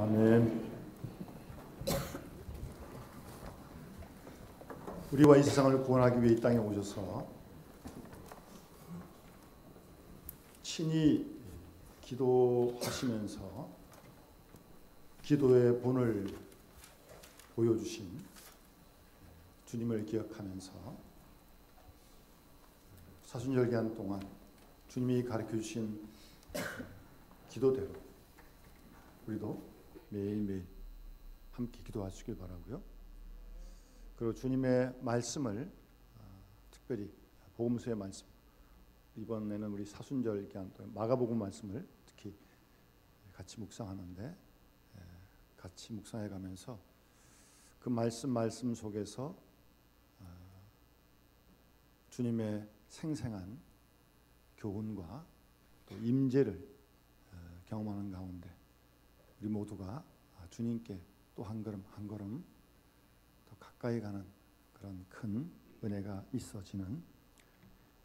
아멘. 우리와 이 세상을 구원하기 위해 이 땅에 오셔서 친히 기도하시면서 기도의 본을 보여주신 주님을 기억하면서 사순절 기간 동안 주님이 가르쳐 주신 기도대로 우리도 매일매일 함께 기도하시길 바라고요. 그리고 주님의 말씀을 특별히 복음서의 말씀, 이번에는 우리 사순절 기간 동안 마가복음 말씀을 특히 같이 묵상하는데 같이 묵상해 가면서 그 말씀 속에서 주님의 생생한 교훈과 또 임재를 경험하는 가운데 우리 모두가 주님께 또 한 걸음 한 걸음 더 가까이 가는 그런 큰 은혜가 있어지는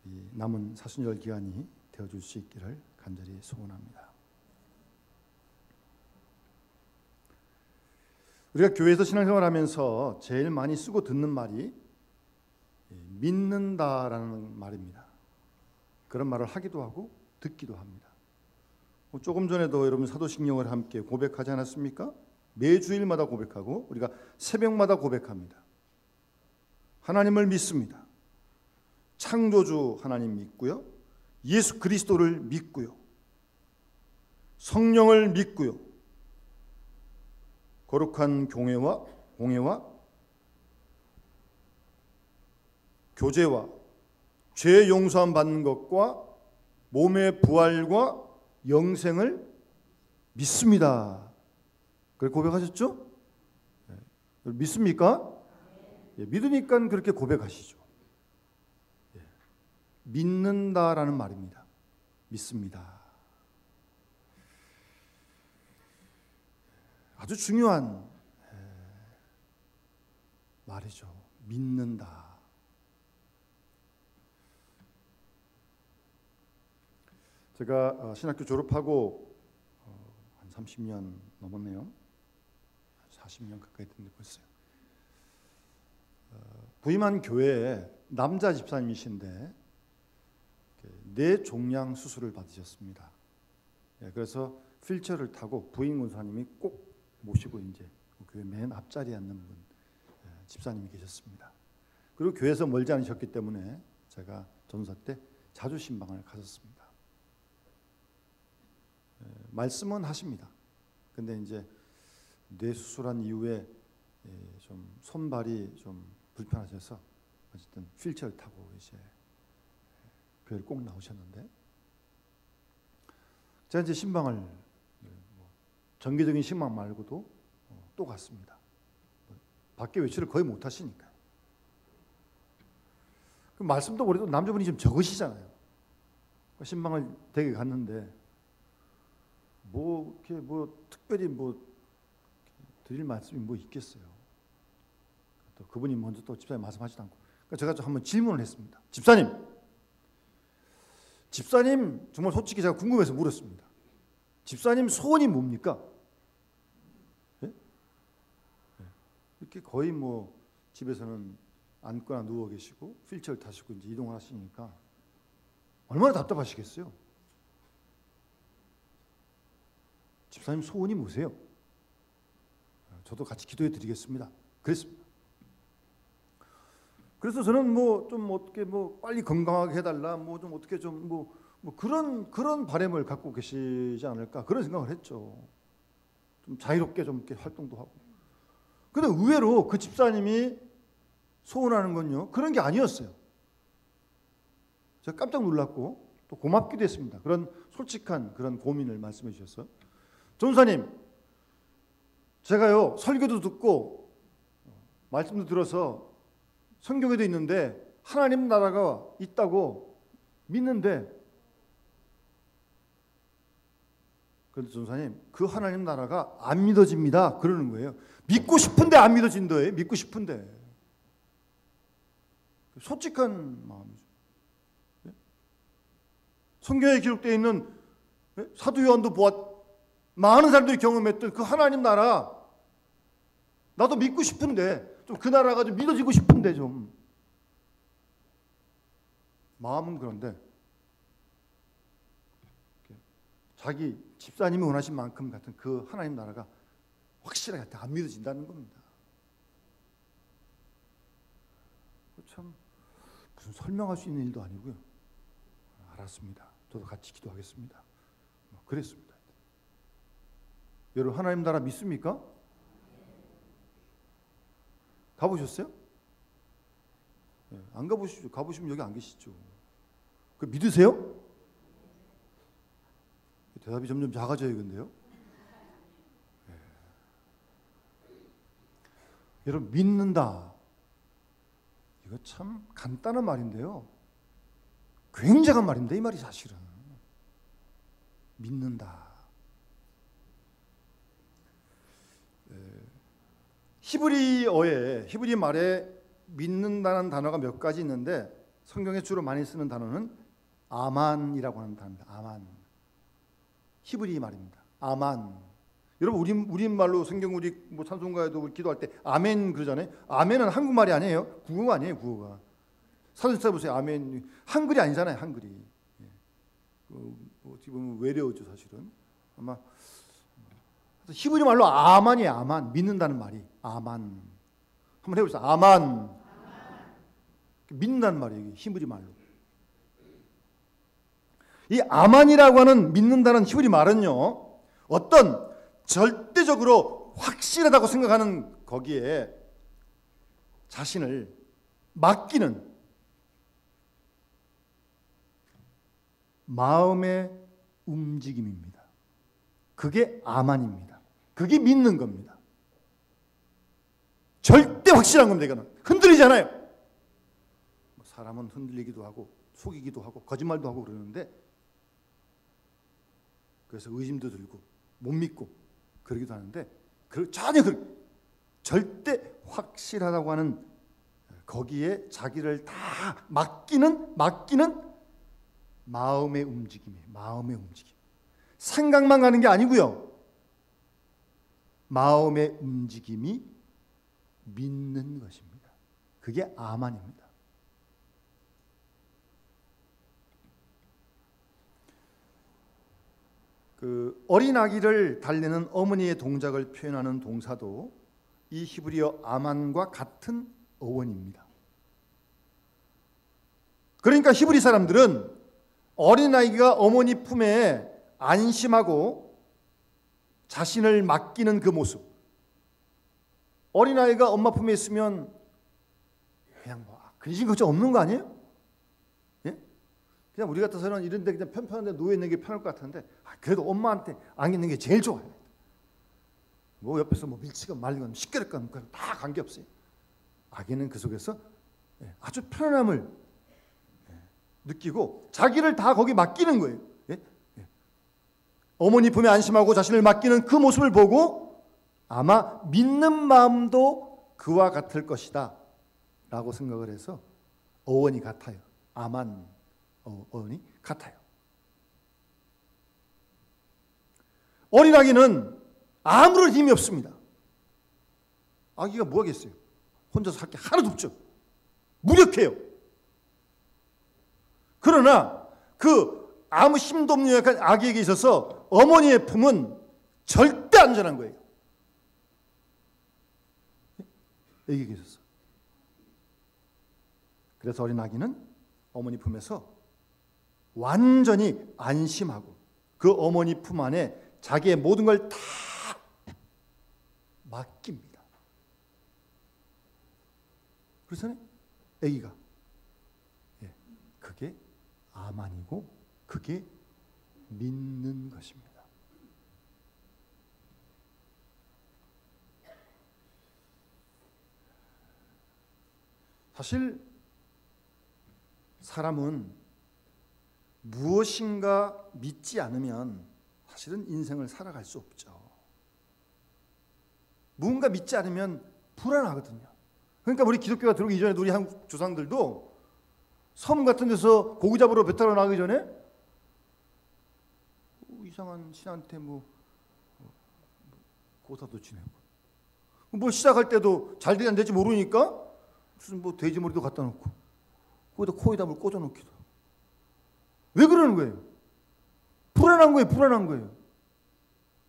이 남은 사순절 기간이 되어줄 수 있기를 간절히 소원합니다. 우리가 교회에서 신앙생활하면서 제일 많이 쓰고 듣는 말이 믿는다라는 말입니다. 그런 말을 하기도 하고 듣기도 합니다. 조금 전에도 여러분 사도신경을 함께 고백하지 않았습니까? 매주일마다 고백하고 우리가 새벽마다 고백합니다. 하나님을 믿습니다. 창조주 하나님 믿고요. 예수 그리스도를 믿고요. 성령을 믿고요. 거룩한 공예와 교제와 죄 용서함 받는 것과 몸의 부활과 영생을 믿습니다. 그렇게 고백하셨죠? 믿습니까? 믿으니까 그렇게 고백하시죠. 믿는다라는 말입니다. 믿습니다. 아주 중요한 말이죠. 믿는다. 제가 신학교 졸업하고 한 30년 넘었네요. 40년 가까이 됐는데 벌써요. 부임한 교회에 남자 집사님이신데 뇌종양 수술을 받으셨습니다. 그래서 휠체어를 타고 부임 권사님이 꼭 모시고 이제 교회 맨 앞자리에 앉는 분 집사님이 계셨습니다. 그리고 교회에서 멀지 않으셨기 때문에 제가 전사 때 자주 신방을 갔었습니다. 말씀은 하십니다. 근데 이제 뇌 수술한 이후에 좀 손발이 좀 불편하셔서 어쨌든 휠체어를 타고 이제 교회를 꼭 나오셨는데 제가 이제 신방을 정기적인 신방 말고도 또 갔습니다. 밖에 외출을 거의 못 하시니까요. 그 말씀도 그래도 남자분이 좀 적으시잖아요. 신방을 되게 갔는데 이렇게 특별히 드릴 말씀이 있겠어요. 또 그분이 먼저 또 집사님 말씀하지도 않고. 그러니까 제가 좀 한번 질문을 했습니다. 집사님 정말 솔직히 제가 궁금해서 물었습니다. 집사님 소원이 뭡니까? 네? 이렇게 거의 집에서는 앉거나 누워 계시고 휠체어를 타시고 이제 이동을 하시니까 얼마나 답답하시겠어요? 집사님 소원이 뭐세요? 저도 같이 기도해 드리겠습니다. 그랬습니다. 그래서 저는 좀 어떻게 빨리 건강하게 해달라, 좀 어떻게 그런 바람을 갖고 계시지 않을까 그런 생각을 했죠. 좀 자유롭게 좀 이렇게 활동도 하고. 근데 의외로 그 집사님이 소원하는 건요 그런 게 아니었어요. 제가 깜짝 놀랐고 또 고맙기도 했습니다. 그런 솔직한 그런 고민을 말씀해 주셔서. 전사님, 제가요 설교도 듣고 말씀도 들어서 성경에도 있는데 하나님 나라가 있다고 믿는데, 그런데 전사님 그 하나님 나라가 안 믿어집니다 그러는 거예요. 믿고 싶은데 안 믿어진다예요. 믿고 싶은데. 솔직한 마음이죠. 성경에 기록되어 있는 사도 요한도 많은 사람들이 경험했던 그 하나님 나라, 나도 믿고 싶은데, 좀 그 나라가 좀 믿어지고 싶은데, 좀 마음은 그런데 자기 집사님이 원하신 만큼 같은 그 하나님 나라가 확실하게 안 믿어진다는 겁니다. 참 무슨 설명할 수 있는 일도 아니고요. 알았습니다. 저도 같이 기도하겠습니다. 그랬습니다. 여러분 하나님 나라 믿습니까? 가보셨어요? 안 가보시죠. 가보시면 여기 안 계시죠. 그 믿으세요? 대답이 점점 작아져야겠는데요. 여러분 믿는다. 이거 참 간단한 말인데요. 굉장한 말인데 이 말이 사실은. 믿는다. 히브리 말에 믿는다는 단어가 몇 가지 있는데 성경에 주로 많이 쓰는 단어는 아만이라고 하는 단어입니다. 아만. 히브리 말입니다. 아만. 여러분 우리 말로 성경 우리 뭐 찬송가에도 우리 기도할 때 아멘 그러잖아요. 아멘은 한국말이 아니에요. 국어가 아니에요. 국어가. 사전 찾아보세요. 아멘. 한글이 아니잖아요. 한글이. 어떻게 보면 외래어죠 사실은. 아마 히브리 말로 아만이에요. 아만. 믿는다는 말이 아만. 한번 해보세요. 아만. 믿는다는 말이에요. 히브리 말로. 이 아만이라고 하는 믿는다는 히브리 말은요. 어떤 절대적으로 확실하다고 생각하는 거기에 자신을 맡기는 마음의 움직임입니다. 그게 아만입니다. 그게 믿는 겁니다. 절대 확실한 겁니다. 이거는 흔들리잖아요. 사람은 흔들리기도 하고 속이기도 하고 거짓말도 하고 그러는데 그래서 의심도 들고 못 믿고 그러기도 하는데 전혀 절대 확실하다고 하는 거기에 자기를 다 맡기는 마음의 움직임이에요. 마음의 움직임. 생각만 가는 게 아니고요. 마음의 움직임이 믿는 것입니다. 그게 아만입니다. 그 어린 아기를 달래는 어머니의 동작을 표현하는 동사도 이 히브리어 아만과 같은 어원입니다. 그러니까 히브리 사람들은 어린아이가 어머니 품에 안심하고 자신을 맡기는 그 모습, 어린아이가 엄마 품에 있으면 그냥 뭐 근심 걱정 없는 거 아니에요? 예? 그냥 우리 같아서는 이런 데 그냥 편편한데 누워있는 게 편할 것 같은데 그래도 엄마한테 안기는 게 제일 좋아요. 뭐 옆에서 뭐 밀치건 말리건 시끄럽건 다 관계없어요. 아기는 그 속에서 아주 편안함을 느끼고 자기를 다 거기 맡기는 거예요. 예? 어머니 품에 안심하고 자신을 맡기는 그 모습을 보고 아마 믿는 마음도 그와 같을 것이다 라고 생각을 해서 어원이 같아요. 아만 어원이 같아요. 어린 아기는 아무런 힘이 없습니다. 아기가 뭐 하겠어요? 혼자서 할 게 하나도 없죠. 무력해요. 그러나 그 아무 힘도 없는 약한 아기에게 있어서 어머니의 품은 절대 안전한 거예요. 아기에게 있어서. 그래서 어린 아기는 어머니 품에서 완전히 안심하고 그 어머니 품 안에 자기의 모든 걸 다 맡깁니다. 그래서 아기가 그게 아만이고 그게 믿는 것입니다. 사실 사람은 무엇인가 믿지 않으면 사실은 인생을 살아갈 수 없죠. 무언가 믿지 않으면 불안하거든요. 그러니까 우리 기독교가 들어오기 이전에 우리 한국 조상들도 섬 같은 데서 고기 잡으러 배 타러 나가기 전에 이상한 신한테 뭐 고사도 지내고. 뭐 시작할 때도 잘 되지 안 될지 모르니까 무슨 뭐 돼지 머리도 갖다 놓고 거기다 코에다 뭘 꽂아 놓기도. 왜 그러는 거예요? 불안한 거예요. 불안한 거예요.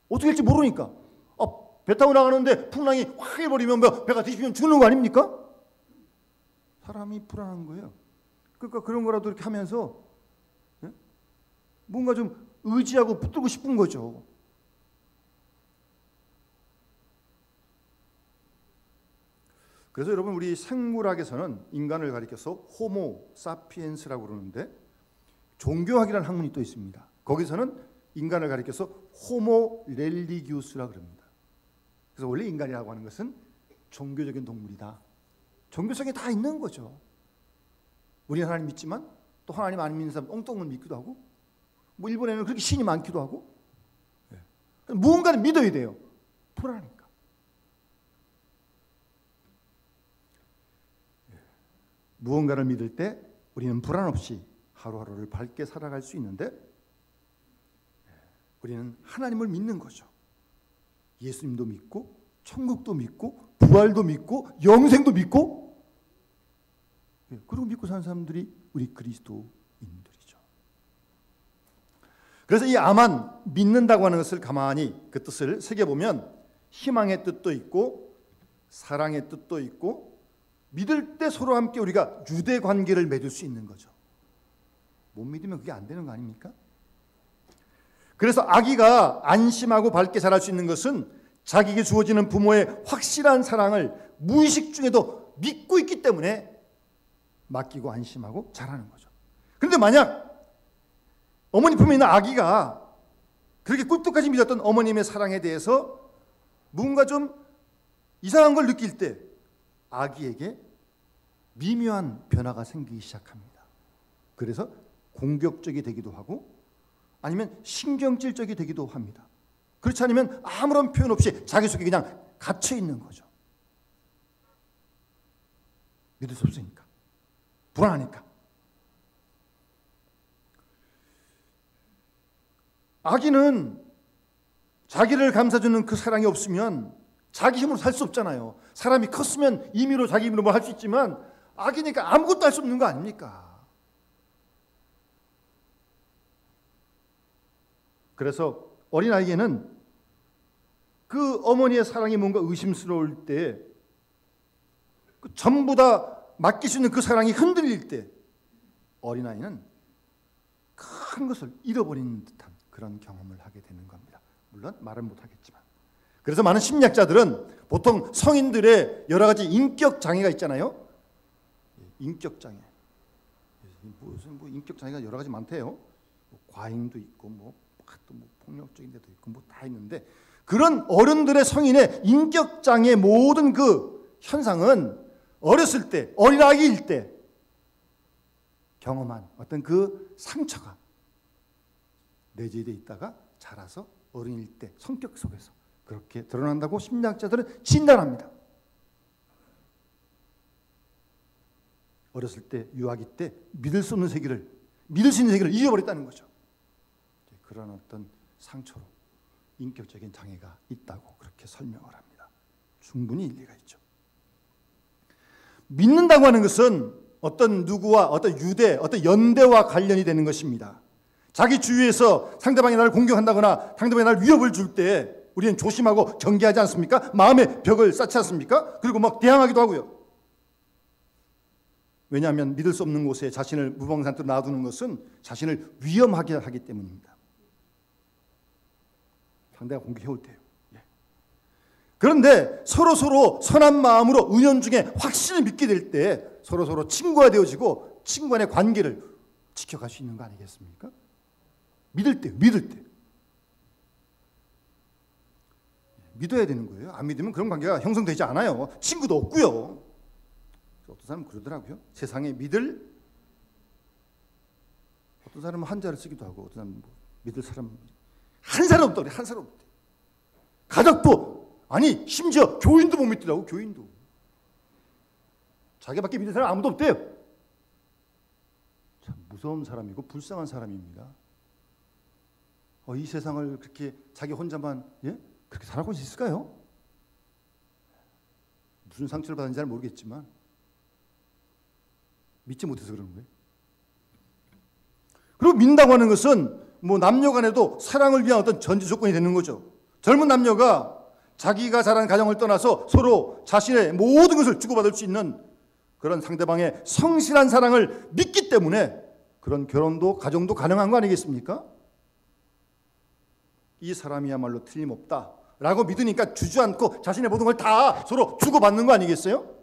어떻게 할지 모르니까. 배 타고 나가는데 풍랑이 확 해버리면 배가 뒤집히면 죽는 거 아닙니까? 사람이 불안한 거예요. 그러니까 그런 거라도 이렇게 하면서 뭔가 좀 의지하고 붙들고 싶은 거죠. 그래서 여러분 우리 생물학에서는 인간을 가리켜서 호모 사피엔스라고 그러는데 종교학이라는 학문이 또 있습니다. 거기서는 인간을 가리켜서 호모 렐리기우스라고 그럽니다. 그래서 원래 인간이라고 하는 것은 종교적인 동물이다. 종교성이 다 있는 거죠. 우리는 하나님 믿지만 또 하나님 안 믿는 사람 엉뚱을 믿기도 하고 뭐 일본에는 그렇게 신이 많기도 하고 무언가를 믿어야 돼요. 불안하니까. 무언가를 믿을 때 우리는 불안 없이 하루하루를 밝게 살아갈 수 있는데 우리는 하나님을 믿는 거죠. 예수님도 믿고 천국도 믿고 부활도 믿고 영생도 믿고 그리고 믿고 사는 사람들이 우리 그리스도인들이죠. 그래서 이 아만 믿는다고 하는 것을 가만히 그 뜻을 새겨보면 희망의 뜻도 있고 사랑의 뜻도 있고 믿을 때 서로 함께 우리가 유대 관계를 맺을 수 있는 거죠. 못 믿으면 그게 안 되는 거 아닙니까? 그래서 아기가 안심하고 밝게 자랄 수 있는 것은 자기에게 주어지는 부모의 확실한 사랑을 무의식 중에도 믿고 있기 때문에 맡기고 안심하고 자라는 거죠. 그런데 만약 어머니 품에 있는 아기가 그렇게 꿀떡까지 믿었던 어머님의 사랑에 대해서 뭔가 좀 이상한 걸 느낄 때 아기에게 미묘한 변화가 생기기 시작합니다. 그래서 공격적이 되기도 하고 아니면 신경질적이 되기도 합니다. 그렇지 않으면 아무런 표현 없이 자기 속에 그냥 갇혀 있는 거죠. 믿을 수 없으니까. 불안하니까. 아기는 자기를 감싸주는 그 사랑이 없으면 자기 힘으로 살 수 없잖아요. 사람이 컸으면 임의로 자기 힘으로 뭐 할 수 있지만 아기니까 아무것도 할 수 없는 거 아닙니까? 그래서 어린아이에게는 그 어머니의 사랑이 뭔가 의심스러울 때 전부 다 맡길 수 있는 그 사랑이 흔들릴 때 어린아이는 큰 것을 잃어버리는 듯한 그런 경험을 하게 되는 겁니다. 물론 말은 못하겠지만. 그래서 많은 심리학자들은 보통 성인들의 여러 가지 인격 장애가 있잖아요. 인격 장애. 무슨 뭐 인격 장애가 여러 가지 많대요. 뭐 과잉도 있고 또 폭력적인 데도 있고 다 있는데 그런 어른들의 성인의 인격 장애 모든 그 현상은 어렸을 때 어린아이일 때 경험한 어떤 그 상처가 내재되어 있다가 자라서 어린일 때 성격 속에서 그렇게 드러난다고 심리학자들은 진단합니다. 어렸을 때 유아기 때 믿을 수 있는 세계를 잊어버렸다는 거죠. 그런 어떤 상처로 인격적인 장애가 있다고 그렇게 설명을 합니다. 충분히 일리가 있죠. 믿는다고 하는 것은 어떤 누구와 어떤 유대, 어떤 연대와 관련이 되는 것입니다. 자기 주위에서 상대방이 나를 공격한다거나 상대방이 나를 위협을 줄 때 우리는 조심하고 경계하지 않습니까? 마음의 벽을 쌓지 않습니까? 그리고 막 대항하기도 하고요. 왜냐하면 믿을 수 없는 곳에 자신을 무방상태로 놔두는 것은 자신을 위험하게 하기 때문입니다. 상대가 공격해올 때요. 그런데 서로 선한 마음으로 은연중에 확실히 믿게 될 때 서로 친구가 되어지고 친구 간의 관계를 지켜갈 수 있는 거 아니겠습니까? 믿을 때 믿어야 되는 거예요. 안 믿으면 그런 관계가 형성되지 않아요. 친구도 없고요. 어떤 사람은 그러더라고요. 세상에 어떤 사람은 한자를 쓰기도 하고 어떤 사람은 믿을 사람 한 사람 없다 그래. 한 사람 없대. 가족도 아니 심지어 교인도 못 믿더라고. 교인도 자기밖에 믿는 사람 아무도 없대요. 참 무서운 사람이고 불쌍한 사람입니다. 이 세상을 그렇게 자기 혼자만 그렇게 살아갈 수 있을까요? 무슨 상처를 받았는지 잘 모르겠지만 믿지 못해서 그러는 거예요. 그리고 믿는다고 하는 것은 뭐 남녀 간에도 사랑을 위한 어떤 전제 조건이 되는 거죠. 젊은 남녀가 자기가 자란 가정을 떠나서 서로 자신의 모든 것을 주고받을 수 있는 그런 상대방의 성실한 사랑을 믿기 때문에 그런 결혼도 가정도 가능한 거 아니겠습니까? 이 사람이야말로 틀림없다라고 믿으니까 주저앉고 자신의 모든 걸 다 서로 주고받는 거 아니겠어요?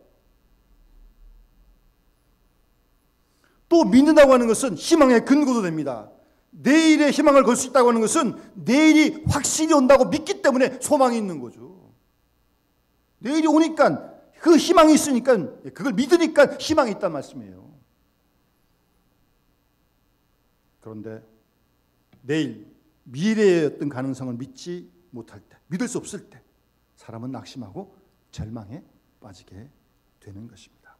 또 믿는다고 하는 것은 희망의 근거도 됩니다. 내일의 희망을 걸 수 있다고 하는 것은 내일이 확실히 온다고 믿기 때문에 소망이 있는 거죠. 내일이 오니까 그 희망이 있으니까 그걸 믿으니까 희망이 있단 말씀이에요. 그런데 내일 미래의 어떤 가능성을 믿지 못할 때, 믿을 수 없을 때 사람은 낙심하고 절망에 빠지게 되는 것입니다.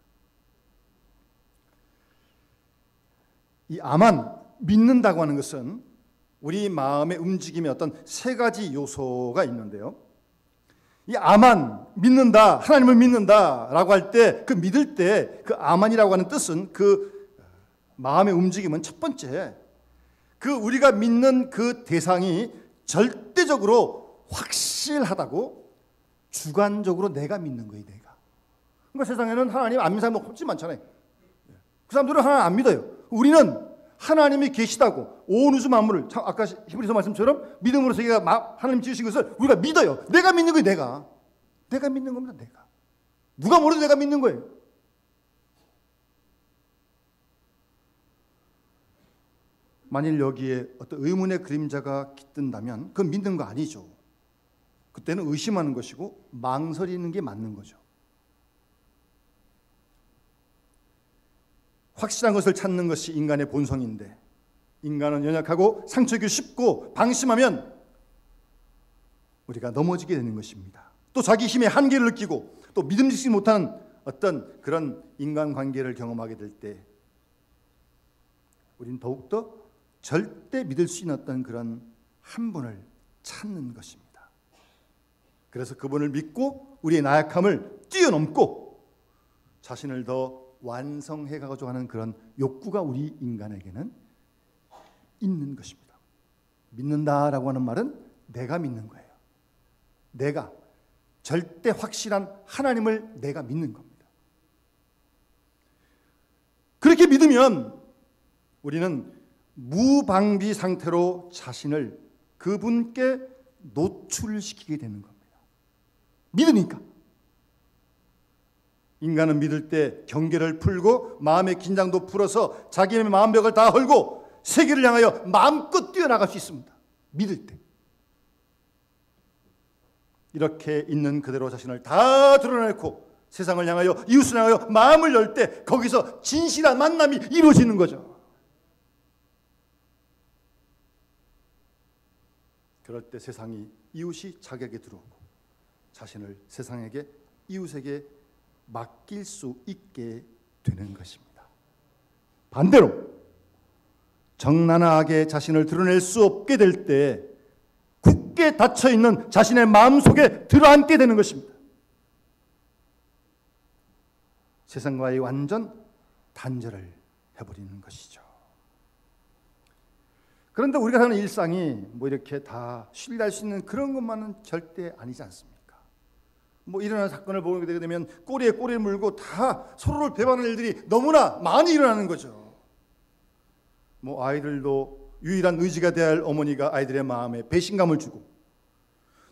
이 아만, 믿는다고 하는 것은 우리 마음의 움직임에 어떤 세 가지 요소가 있는데요. 이 아만, 믿는다, 하나님을 믿는다라고 할 때 그 믿을 때 그 아만이라고 하는 뜻은 그 마음의 움직임은 첫 번째, 그 우리가 믿는 그 대상이 절대적으로 확실하다고 주관적으로 내가 믿는 거예요. 내가. 그러니까 세상에는 하나님 안 믿는 사람 훨씬 많잖아요. 그 사람들은 하나님 안 믿어요. 우리는 하나님이 계시다고 온 우주 만물을 아까 히브리서 말씀처럼 믿음으로 세계가 하나님 지으신 것을 우리가 믿어요. 내가 믿는 거예요. 내가 믿는 겁니다. 내가. 누가 뭐래도 내가 믿는 거예요. 만일 여기에 어떤 의문의 그림자가 깃든다면 그건 믿는 거 아니죠. 그때는 의심하는 것이고 망설이는 게 맞는 거죠. 확실한 것을 찾는 것이 인간의 본성인데 인간은 연약하고 상처기 쉽고 방심하면 우리가 넘어지게 되는 것입니다. 또 자기 힘의 한계를 느끼고 또 믿음직지 못하는 어떤 그런 인간관계를 경험하게 될 때 우리는 더욱더 절대 믿을 수 있는 어떤 그런 한 분을 찾는 것입니다. 그래서 그분을 믿고 우리의 나약함을 뛰어넘고 자신을 더 완성해 가고자 하는 그런 욕구가 우리 인간에게는 있는 것입니다. 믿는다라고 하는 말은 내가 믿는 거예요. 내가 절대 확실한 하나님을 내가 믿는 겁니다. 그렇게 믿으면 우리는 무방비 상태로 자신을 그분께 노출시키게 되는 겁니다. 믿으니까. 인간은 믿을 때 경계를 풀고 마음의 긴장도 풀어서 자기의 마음벽을 다 헐고 세계를 향하여 마음껏 뛰어나갈 수 있습니다. 믿을 때. 이렇게 있는 그대로 자신을 다 드러내고 세상을 향하여 이웃을 향하여 마음을 열 때 거기서 진실한 만남이 이루어지는 거죠. 그럴 때 세상이 이웃이 자기에게 들어오고 자신을 세상에게 이웃에게 맡길 수 있게 되는 것입니다. 반대로 정나나하게 자신을 드러낼 수 없게 될 때 굳게 닫혀있는 자신의 마음속에 들어앉게 되는 것입니다. 세상과의 완전 단절을 해버리는 것이죠. 그런데 우리가 사는 일상이 뭐 이렇게 다 신뢰할 수 있는 그런 것만은 절대 아니지 않습니까? 뭐 일어나는 사건을 보게 되게 되면 꼬리에 꼬리를 물고 다 서로를 배반하는 일들이 너무나 많이 일어나는 거죠. 뭐 아이들도 유일한 의지가 돼야 할 어머니가 아이들의 마음에 배신감을 주고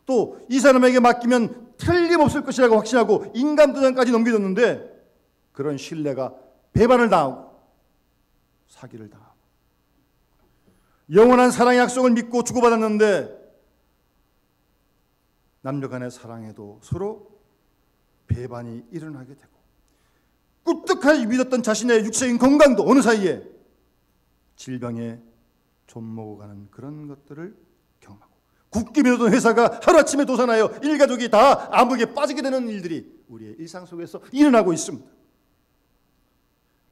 또 이 사람에게 맡기면 틀림없을 것이라고 확신하고 인감도장까지 넘겨줬는데 그런 신뢰가 배반을 당하고 사기를 당하고 영원한 사랑의 약속을 믿고 주고받았는데 남녀 간의 사랑에도 서로 배반이 일어나게 되고 꿀떡하게 믿었던 자신의 육체적인 건강도 어느 사이에 질병에 좀먹어가는 그런 것들을 경험하고 굳게 믿었던 회사가 하루아침에 도산하여 일가족이 다 암흑에 빠지게 되는 일들이 우리의 일상 속에서 일어나고 있습니다.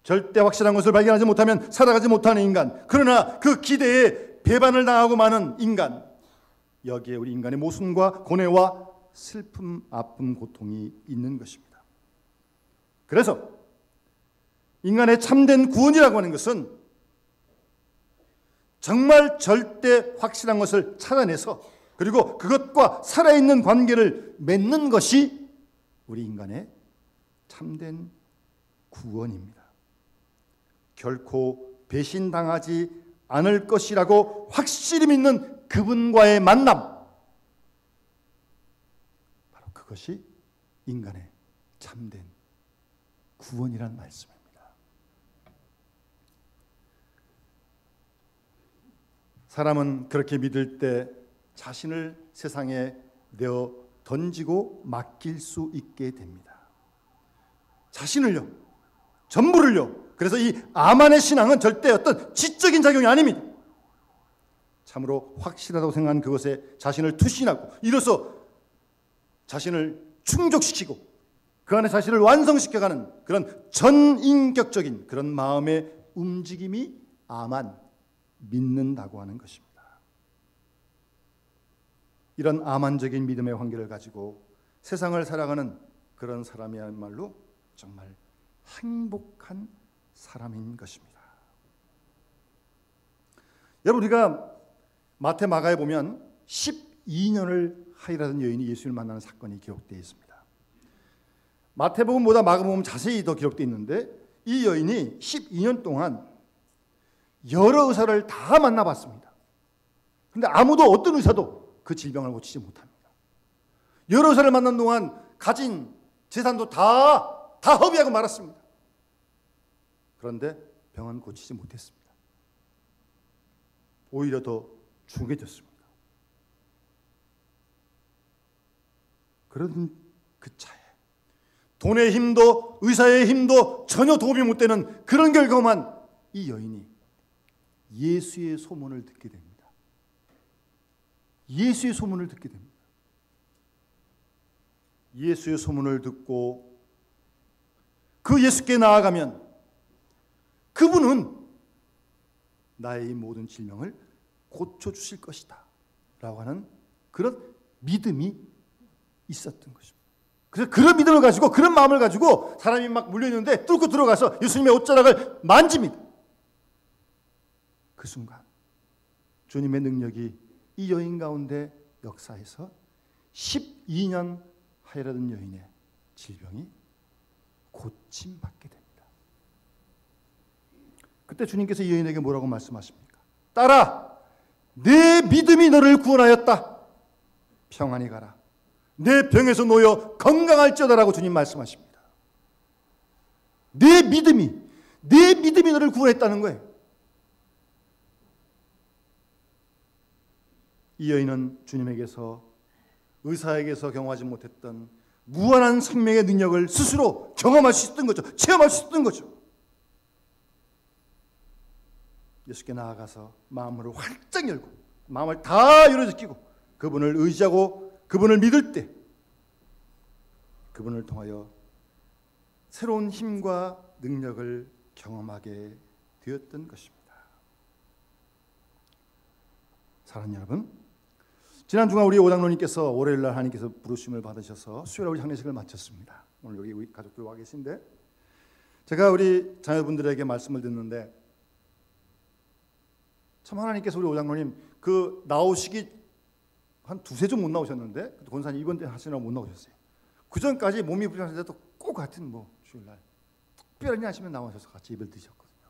절대 확실한 것을 발견하지 못하면 살아가지 못하는 인간, 그러나 그 기대에 배반을 당하고 마는 인간, 여기에 우리 인간의 모순과 고뇌와 슬픔, 아픔, 고통이 있는 것입니다. 그래서 인간의 참된 구원이라고 하는 것은 정말 절대 확실한 것을 찾아내서 그리고 그것과 살아있는 관계를 맺는 것이 우리 인간의 참된 구원입니다. 결코 배신당하지 않을 것이라고 확실히 믿는 그분과의 만남, 바로 그것이 인간의 참된 구원이란 말씀입니다. 사람은 그렇게 믿을 때 자신을 세상에 내어 던지고 맡길 수 있게 됩니다. 자신을요, 전부를요. 그래서 이 아만의 신앙은 절대 어떤 지적인 작용이 아닙니다. 참으로 확실하다고 생각하는 그것에 자신을 투신하고 이로써 자신을 충족시키고 그 안에 자신을 완성시켜가는 그런 전인격적인 그런 마음의 움직임이 아만, 믿는다고 하는 것입니다. 이런 아만적인 믿음의 관계를 가지고 세상을 살아가는 그런 사람이야말로 정말 행복한 사람인 것입니다. 여러분, 우리가 마태 마가에 보면 12년을 하이라던 여인이 예수를 만나는 사건이 기록되어 있습니다. 마태복음보다 마가복음 자세히 더 기록되어 있는데 이 여인이 12년 동안 여러 의사를 다 만나봤습니다. 그런데 아무도 어떤 의사도 그 질병을 고치지 못합니다. 여러 의사를 만난 동안 가진 재산도 다 허비하고 말았습니다. 그런데 병은 고치지 못했습니다. 오히려 더 중해졌습니다. 그런 그 차에 돈의 힘도 의사의 힘도 전혀 도움이 못 되는 그런 결과만 이 여인이 예수의 소문을 듣게 됩니다. 예수의 소문을 듣게 됩니다. 예수의 소문을 듣고 그 예수께 나아가면 그분은 나의 이 모든 질병을 고쳐주실 것이다 라고 하는 그런 믿음이 있었던 것입니다. 그래서 그런 믿음을 가지고 그런 마음을 가지고 사람이 막 물려있는데 뚫고 들어가서 예수님의 옷자락을 만집니다. 그 순간 주님의 능력이 이 여인 가운데 역사해서 12년 하이라던 여인의 질병이 고침받게 됩니다. 그때 주님께서 이 여인에게 뭐라고 말씀하십니까? 딸아, 내 믿음이 너를 구원하였다. 평안히 가라. 내 병에서 놓여 건강할지어다라고 주님 말씀하십니다. 내 믿음이 너를 구원했다는 거예요. 이 여인은 주님에게서 의사에게서 경험하지 못했던 무한한 생명의 능력을 스스로 경험할 수 있었던 거죠. 체험할 수 있었던 거죠. 예수께 나아가서 마음을 활짝 열고 마음을 다 열어제끼고 그분을 의지하고 그분을 믿을 때 그분을 통하여 새로운 힘과 능력을 경험하게 되었던 것입니다. 사랑하는 여러분, 지난 주간 우리 오장로님께서 월요일날 하나님께서 부르심을 받으셔서 수요일 우리 장례식을 마쳤습니다. 오늘 여기 우리 가족들 와 계신데 제가 우리 자녀분들에게 말씀을 듣는데 참 하나님께서 우리 오장로님 그 나오시기 한 두세 주 못 나오셨는데 권사님 이번 때 하시느라고 못 나오셨어요. 그 전까지 몸이 불편하신데도 꼭 같은 주일날 특별히 하시면 나오셔서 같이 예배를 드셨거든요.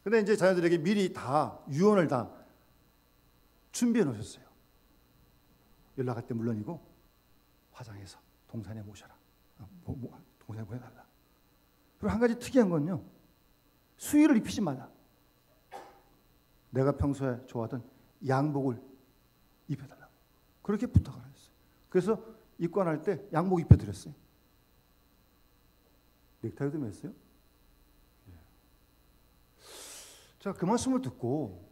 근데 이제 자녀들에게 미리 다 유언을 다 준비해 놓으셨어요. 연락할 때 물론이고 화장해서 동산에 모셔라. 동산에 보내달라. 그리고 한 가지 특이한 건요. 수의를 입히지 말라. 내가 평소에 좋아하던 양복을 입혀달라. 그렇게 부탁을 했어요. 그래서 입관할 때 양복 입혀드렸어요. 넥타이도 맸어요. 자, 그 말씀을 듣고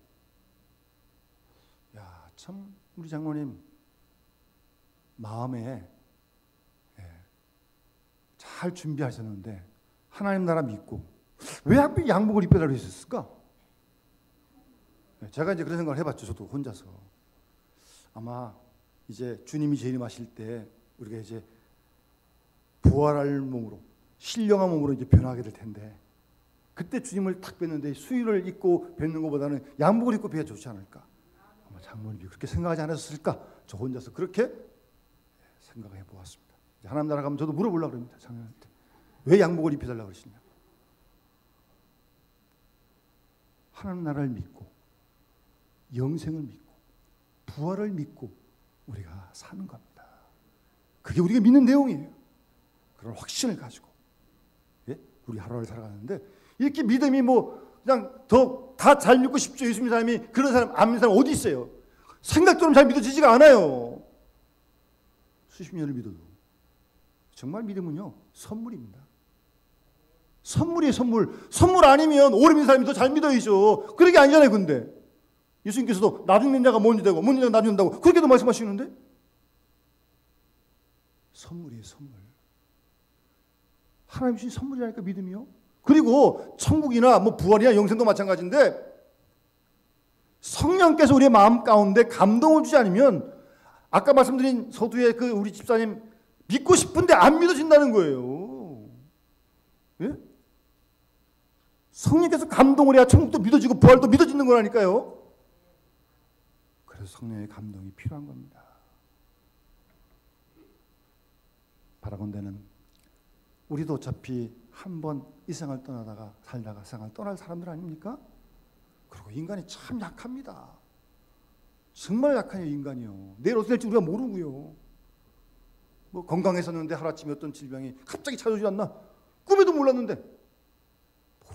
야, 참 우리 장로님 마음에 잘 준비하셨는데 하나님 나라 믿고 왜 하필 양복을 입혀달라고 했을까? 제가 이제 그런 생각을 해봤죠. 저도 혼자서. 아마 이제 주님이 재림하실 때 우리가 이제 부활할 몸으로 신령한 몸으로 이제 변하게 될 텐데 그때 주님을 탁 뵀는데 수의를 입고 뵙는 것보다는 양복을 입고 뵈야 좋지 않을까? 아마 장로님이 그렇게 생각하지 않았을까? 저 혼자서 그렇게 생각해 보았습니다. 하나님 나라 가면 저도 물어보려고 합니다. 장로님한테 왜 양복을 입혀달라고 그러시냐? 하나님 나라를 믿고 영생을 믿고 부활을 믿고 우리가 사는 겁니다. 그게 우리가 믿는 내용이에요. 그런 확신을 가지고 우리 하루를 살아가는데 이렇게 믿음이 뭐 그냥 더 다 잘 믿고 싶죠. 예수 믿는 사람이 그런 사람 안 믿는 사람 어디 있어요? 생각처럼 잘 믿어지지가 않아요. 수십 년을 믿어도 정말 믿음은요 선물입니다. 선물이에요. 선물 아니면 오래 믿는 사람이 더 잘 믿어야죠. 그러게 아니잖아요. 근데 예수님께서도 나중에 자가 먼저 되고 먼저 자가 나중에 된다고 그렇게도 말씀하시는데 선물이에요. 선물. 하나님 주신 선물이라니까 믿음이요. 그리고 천국이나 뭐 부활이나 영생도 마찬가지인데 성령께서 우리의 마음 가운데 감동을 주지 않으면 아까 말씀드린 서두에 그 우리 집사님 믿고 싶은데 안 믿어진다는 거예요. 예? 성령께서 감동을 해야 천국도 믿어지고 부활도 믿어지는 거라니까요. 그래서 성령의 감동이 필요한 겁니다. 바라건대는 우리도 어차피 한 번 이 세상을 떠나다가 살다가 세상을 떠날 사람들 아닙니까? 그리고 인간이 참 약합니다. 정말 약한 인간이요. 내일 어떻게 될지 우리가 모르고요. 뭐 건강했었는데 하루아침에 어떤 질병이 갑자기 찾아오지 않나? 꿈에도 몰랐는데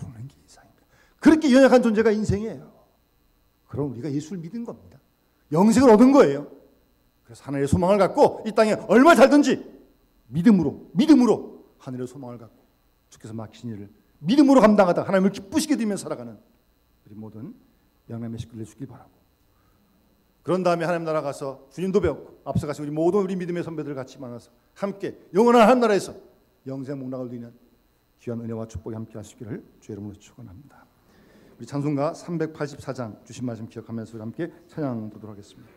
모르는 게 인생입니다. 그렇게 연약한 존재가 인생이에요. 그럼 우리가 예수를 믿은 겁니다. 영생을 얻은 거예요. 그래서 하늘의 소망을 갖고 이 땅에 얼마나 살든지 믿음으로 하늘의 소망을 갖고 주께서 맡기신 일을 믿음으로 감당하다 하나님을 기쁘시게 되면서 살아가는 우리 모든 영남의 식구들 되시길 바라고 그런 다음에 하나님 나라 가서 주님도 배웠고 앞서가신 우리 모든 우리 믿음의 선배들 같이 만나서 함께 영원한 한 나라에서 영생 목락을 누리는 귀한 은혜와 축복이 함께 하시기를 주의 이름으로 축원합니다. 우리 찬송가 384장 주신 말씀 기억하면서 우리 함께 찬양 부르도록 하겠습니다.